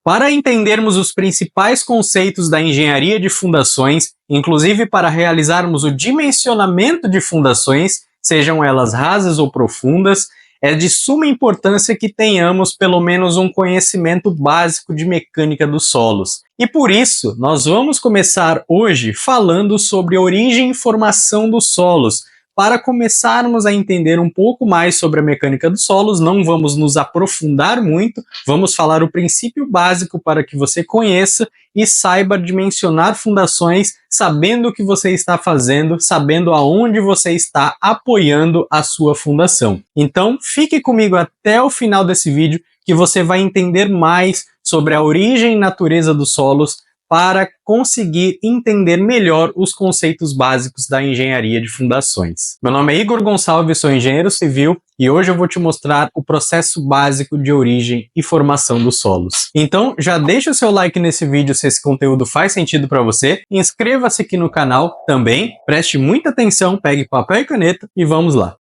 Para entendermos os principais conceitos da engenharia de fundações, inclusive para realizarmos o dimensionamento de fundações, sejam elas rasas ou profundas, é de suma importância que tenhamos pelo menos um conhecimento básico de mecânica dos solos. E por isso, nós vamos começar hoje falando sobre origem e formação dos solos. Para começarmos a entender um pouco mais sobre a mecânica dos solos, não vamos nos aprofundar muito, vamos falar o princípio básico para que você conheça e saiba dimensionar fundações, sabendo o que você está fazendo, sabendo aonde você está apoiando a sua fundação. Então, fique comigo até o final desse vídeo, que você vai entender mais sobre a origem e natureza dos solos, para conseguir entender melhor os conceitos básicos da engenharia de fundações. Meu nome é Igor Gonçalves, sou engenheiro civil e hoje eu vou te mostrar o processo básico de origem e formação dos solos. Então já deixa o seu like nesse vídeo se esse conteúdo faz sentido para você, inscreva-se aqui no canal também, preste muita atenção, pegue papel e caneta e vamos lá.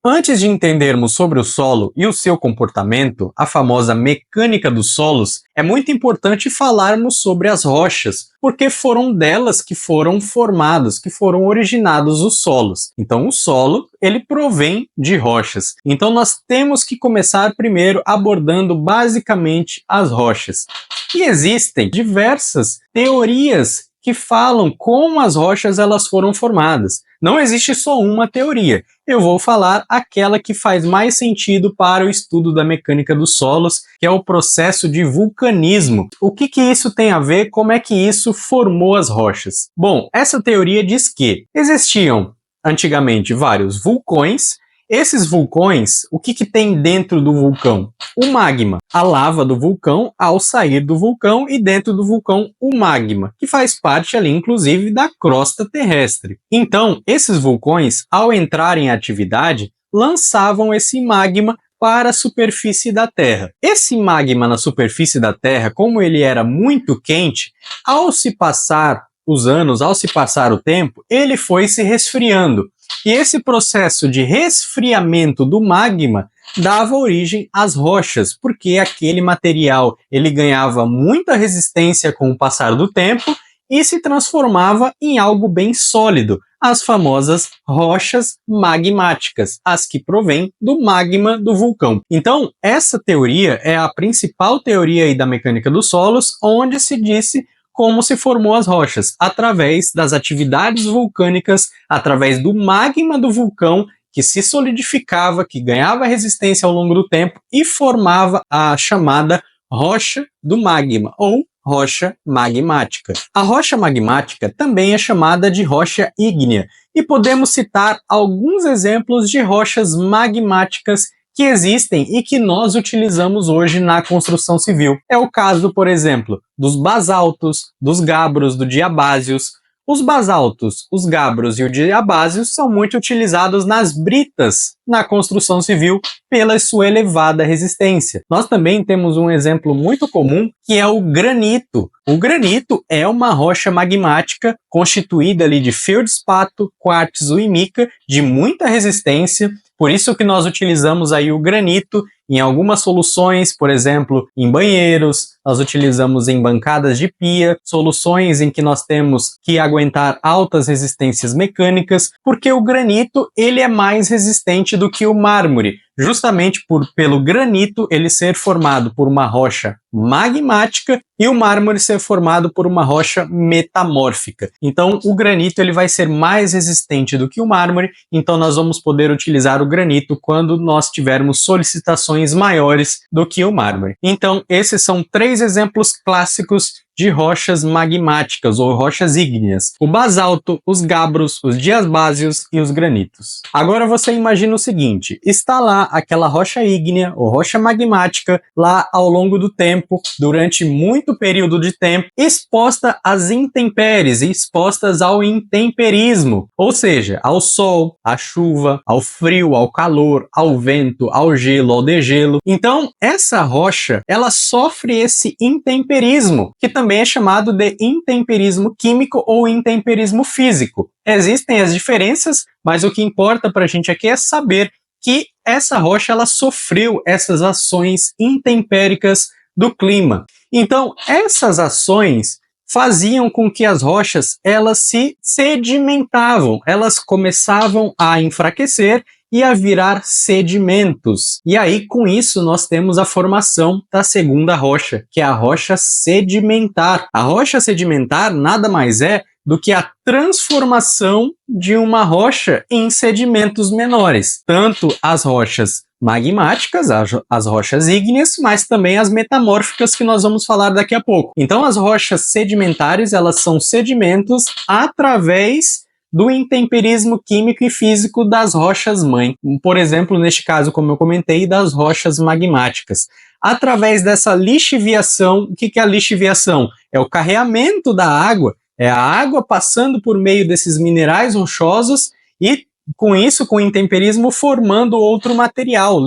Antes de entendermos sobre o solo e o seu comportamento, a famosa mecânica dos solos, é muito importante falarmos sobre as rochas, porque foram delas que foram formados, que foram originados os solos. Então o solo, ele provém de rochas. Então nós temos que começar primeiro abordando basicamente as rochas. E existem diversas teorias que falam como as rochas elas foram formadas. Não existe só uma teoria. Eu vou falar aquela que faz mais sentido para o estudo da mecânica dos solos, que é o processo de vulcanismo. O que isso tem a ver? Como é que isso formou as rochas? Bom, essa teoria diz que existiam antigamente vários vulcões. Esses vulcões, o que tem dentro do vulcão? O magma, a lava do vulcão ao sair do vulcão e dentro do vulcão o magma, que faz parte ali inclusive da crosta terrestre. Então, esses vulcões, ao entrarem em atividade, lançavam esse magma para a superfície da Terra. Esse magma na superfície da Terra, como ele era muito quente, ao se passar os anos, ao se passar o tempo, ele foi se resfriando. E esse processo de resfriamento do magma dava origem às rochas, porque aquele material ele ganhava muita resistência com o passar do tempo e se transformava em algo bem sólido, as famosas rochas magmáticas, as que provêm do magma do vulcão. Então, essa teoria é a principal teoria aí da mecânica dos solos, onde se disse como se formou as rochas, através das atividades vulcânicas, através do magma do vulcão, que se solidificava, que ganhava resistência ao longo do tempo e formava a chamada rocha do magma, ou rocha magmática. A rocha magmática também é chamada de rocha ígnea, e podemos citar alguns exemplos de rochas magmáticas que existem e que nós utilizamos hoje na construção civil. É o caso, por exemplo, dos basaltos, dos gabros, do diabásios. Os basaltos, os gabros e o diabásios são muito utilizados nas britas na construção civil pela sua elevada resistência. Nós também temos um exemplo muito comum, que é o granito. O granito é uma rocha magmática constituída ali de feldspato, quartzo e mica, de muita resistência. Por isso que nós utilizamos aí o granito em algumas soluções, por exemplo, em banheiros, nós utilizamos em bancadas de pia, soluções em que nós temos que aguentar altas resistências mecânicas, porque o granito ele é mais resistente do que o mármore, justamente pelo granito ele ser formado por uma rocha magmática e o mármore ser formado por uma rocha metamórfica. Então o granito ele vai ser mais resistente do que o mármore, então nós vamos poder utilizar o granito quando nós tivermos solicitações maiores do que o mármore. Então esses são 3 exemplos clássicos de rochas magmáticas ou rochas ígneas: o basalto, os gabros, os diabásios e os granitos. Agora você imagina o seguinte: está lá aquela rocha ígnea ou rocha magmática lá ao longo do tempo, durante muito período de tempo, exposta às intempéries e expostas ao intemperismo, ou seja, ao sol, à chuva, ao frio, ao calor, ao vento, ao gelo, ao degelo. Então essa rocha ela sofre esse intemperismo, que também é chamado de intemperismo químico ou intemperismo físico. Existem as diferenças, mas o que importa para a gente aqui é saber que essa rocha ela sofreu essas ações intempéricas do clima. Então, essas ações faziam com que as rochas elas se sedimentavam, elas começavam a enfraquecer e a virar sedimentos. E aí, com isso, nós temos a formação da segunda rocha, que é a rocha sedimentar. A rocha sedimentar nada mais é do que a transformação de uma rocha em sedimentos menores. Tanto as rochas magmáticas, as rochas ígneas, mas também as metamórficas que nós vamos falar daqui a pouco. Então, as rochas sedimentares, elas são sedimentos através do intemperismo químico e físico das rochas-mãe. Por exemplo, neste caso, como eu comentei, das rochas magmáticas. Através dessa lixiviação, o que é a lixiviação? É o carreamento da água, é a água passando por meio desses minerais rochosos e, com isso, com o intemperismo, formando outro material,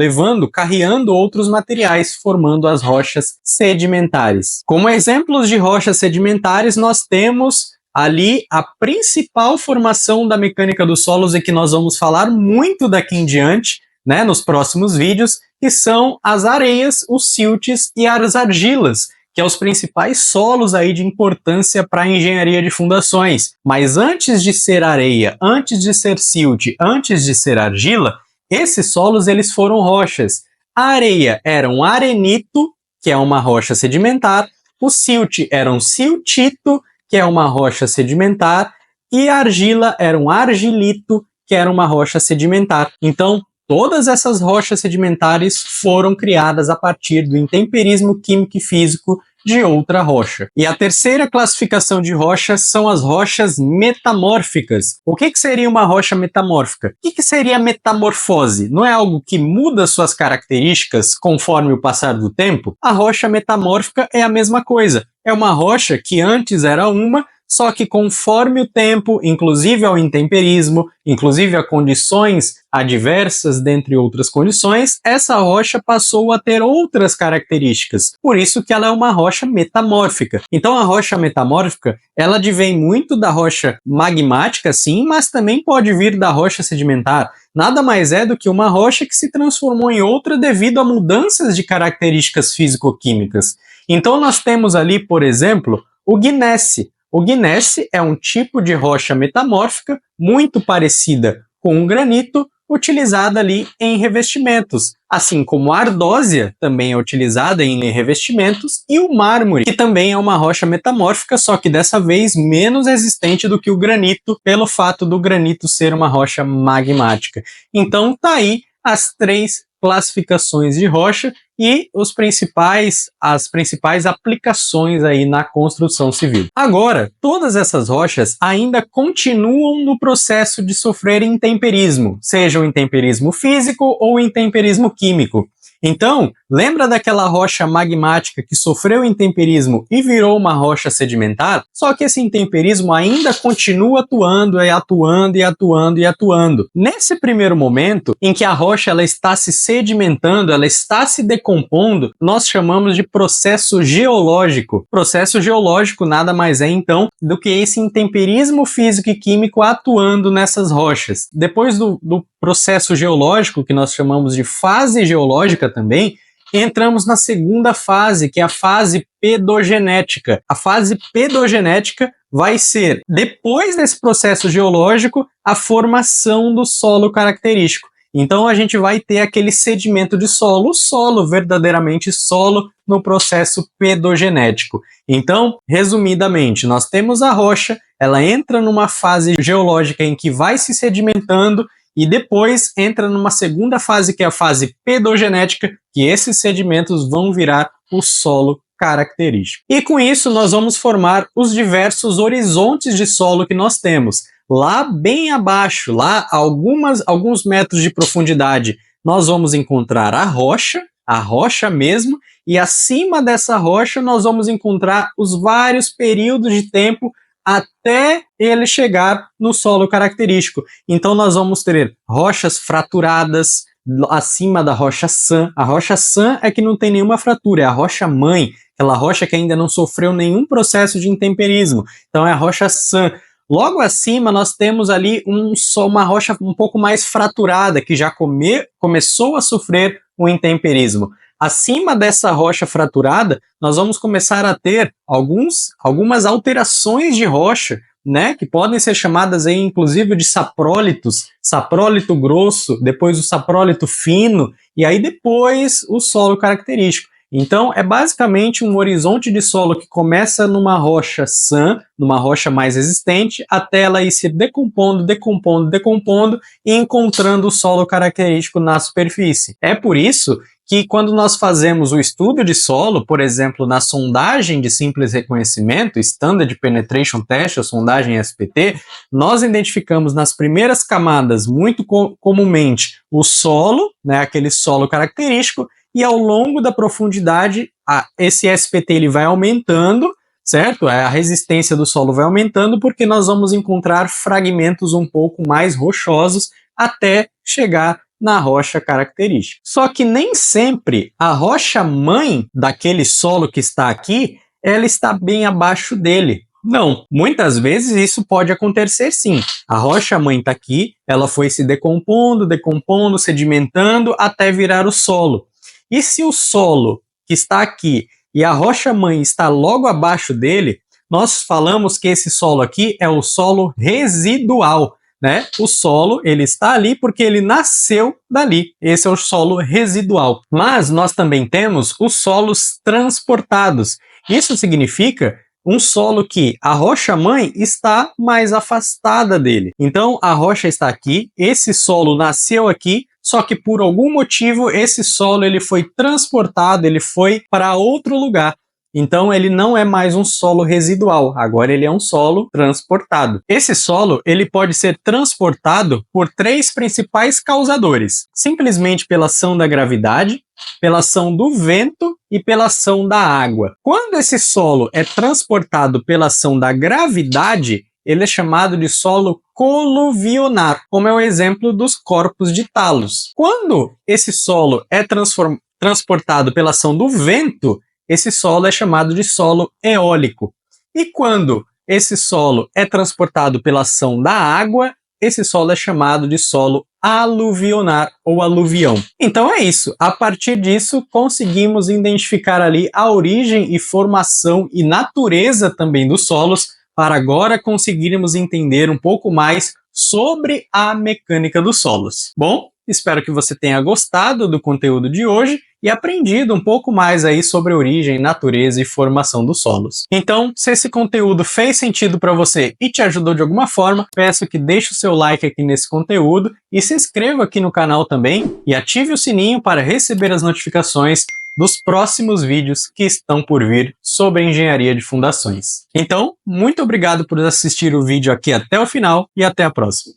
carreando outros materiais, formando as rochas sedimentares. Como exemplos de rochas sedimentares, nós temos ali a principal formação da mecânica dos solos e que nós vamos falar muito daqui em diante, né, nos próximos vídeos, que são as areias, os siltes e as argilas, que são os principais solos aí de importância para a engenharia de fundações. Mas antes de ser areia, antes de ser silt, antes de ser argila, esses solos eles foram rochas. A areia era um arenito, que é uma rocha sedimentar, o silt era um siltito, que é uma rocha sedimentar, e a argila era um argilito, que era uma rocha sedimentar. Então, todas essas rochas sedimentares foram criadas a partir do intemperismo químico e físico de outra rocha. E a terceira classificação de rochas são as rochas metamórficas. O que seria uma rocha metamórfica? O que seria metamorfose? Não é algo que muda suas características conforme o passar do tempo? A rocha metamórfica é a mesma coisa. É uma rocha que antes era uma, só que conforme o tempo, inclusive ao intemperismo, inclusive a condições adversas, dentre outras condições, essa rocha passou a ter outras características. Por isso que ela é uma rocha metamórfica. Então a rocha metamórfica, ela advém muito da rocha magmática, sim, mas também pode vir da rocha sedimentar. Nada mais é do que uma rocha que se transformou em outra devido a mudanças de características físico-químicas. Então nós temos ali, por exemplo, o gneiss. O gneiss é um tipo de rocha metamórfica muito parecida com o granito, utilizada ali em revestimentos, assim como a ardósia também é utilizada em revestimentos e o mármore, que também é uma rocha metamórfica, só que dessa vez menos resistente do que o granito, pelo fato do granito ser uma rocha magmática. Então tá aí as três classificações de rocha e as principais aplicações aí na construção civil. Agora, todas essas rochas ainda continuam no processo de sofrer intemperismo, seja o intemperismo físico ou o intemperismo químico. Então, lembra daquela rocha magmática que sofreu intemperismo e virou uma rocha sedimentar? Só que esse intemperismo ainda continua atuando e atuando e atuando e atuando. Nesse primeiro momento, em que a rocha ela está se sedimentando, ela está se decompondo, nós chamamos de processo geológico. Processo geológico nada mais é, então, do que esse intemperismo físico e químico atuando nessas rochas. Depois do processo geológico, que nós chamamos de fase geológica também, entramos na segunda fase, que é a fase pedogenética. A fase pedogenética vai ser, depois desse processo geológico, a formação do solo característico. Então a gente vai ter aquele sedimento de solo, o solo, verdadeiramente solo, no processo pedogenético. Então, resumidamente, nós temos a rocha, ela entra numa fase geológica em que vai se sedimentando, e depois entra numa segunda fase, que é a fase pedogenética, que esses sedimentos vão virar o solo característico. E com isso nós vamos formar os diversos horizontes de solo que nós temos. Lá bem abaixo, lá alguns metros de profundidade, nós vamos encontrar a rocha mesmo, e acima dessa rocha nós vamos encontrar os vários períodos de tempo até ele chegar no solo característico. Então nós vamos ter rochas fraturadas acima da rocha sã. A rocha sã é que não tem nenhuma fratura, é a rocha mãe, aquela rocha que ainda não sofreu nenhum processo de intemperismo. Então é a rocha sã. Logo acima nós temos ali uma rocha um pouco mais fraturada, que já começou a sofrer um intemperismo. Acima dessa rocha fraturada, nós vamos começar a ter algumas alterações de rocha, né, que podem ser chamadas aí, inclusive, de saprólitos, saprólito grosso, depois o saprólito fino, e aí depois o solo característico. Então, é basicamente um horizonte de solo que começa numa rocha sã, numa rocha mais resistente, até ela ir se decompondo e encontrando o solo característico na superfície. É por isso que quando nós fazemos o estudo de solo, por exemplo, na sondagem de simples reconhecimento, Standard Penetration Test, a sondagem SPT, nós identificamos nas primeiras camadas, muito comumente, o solo, né, aquele solo característico, e ao longo da profundidade, esse SPT ele vai aumentando, certo? A resistência do solo vai aumentando, porque nós vamos encontrar fragmentos um pouco mais rochosos até chegar na rocha característica. Só que nem sempre a rocha mãe daquele solo que está aqui, ela está bem abaixo dele. Não, muitas vezes isso pode acontecer sim. A rocha mãe está aqui, ela foi se decompondo, sedimentando até virar o solo. E se o solo que está aqui e a rocha mãe está logo abaixo dele, nós falamos que esse solo aqui é o solo residual, né? O solo, ele está ali porque ele nasceu dali. Esse é o solo residual. Mas nós também temos os solos transportados. Isso significa um solo que a rocha-mãe está mais afastada dele. Então, a rocha está aqui, esse solo nasceu aqui, só que por algum motivo esse solo ele foi transportado, ele foi para outro lugar. Então ele não é mais um solo residual, agora ele é um solo transportado. Esse solo ele pode ser transportado por três principais causadores: simplesmente pela ação da gravidade, pela ação do vento e pela ação da água. Quando esse solo é transportado pela ação da gravidade, ele é chamado de solo coluvionar, como é o exemplo dos corpos de Talos. Quando esse solo é transportado pela ação do vento, esse solo é chamado de solo eólico. E quando esse solo é transportado pela ação da água, esse solo é chamado de solo aluvionar ou aluvião. Então é isso. A partir disso, conseguimos identificar ali a origem e formação e natureza também dos solos, para agora conseguirmos entender um pouco mais sobre a mecânica dos solos. Bom, espero que você tenha gostado do conteúdo de hoje e aprendido um pouco mais aí sobre a origem, natureza e formação dos solos. Então, se esse conteúdo fez sentido para você e te ajudou de alguma forma, peço que deixe o seu like aqui nesse conteúdo e se inscreva aqui no canal também e ative o sininho para receber as notificações dos próximos vídeos que estão por vir sobre engenharia de fundações. Então, muito obrigado por assistir o vídeo aqui até o final e até a próxima.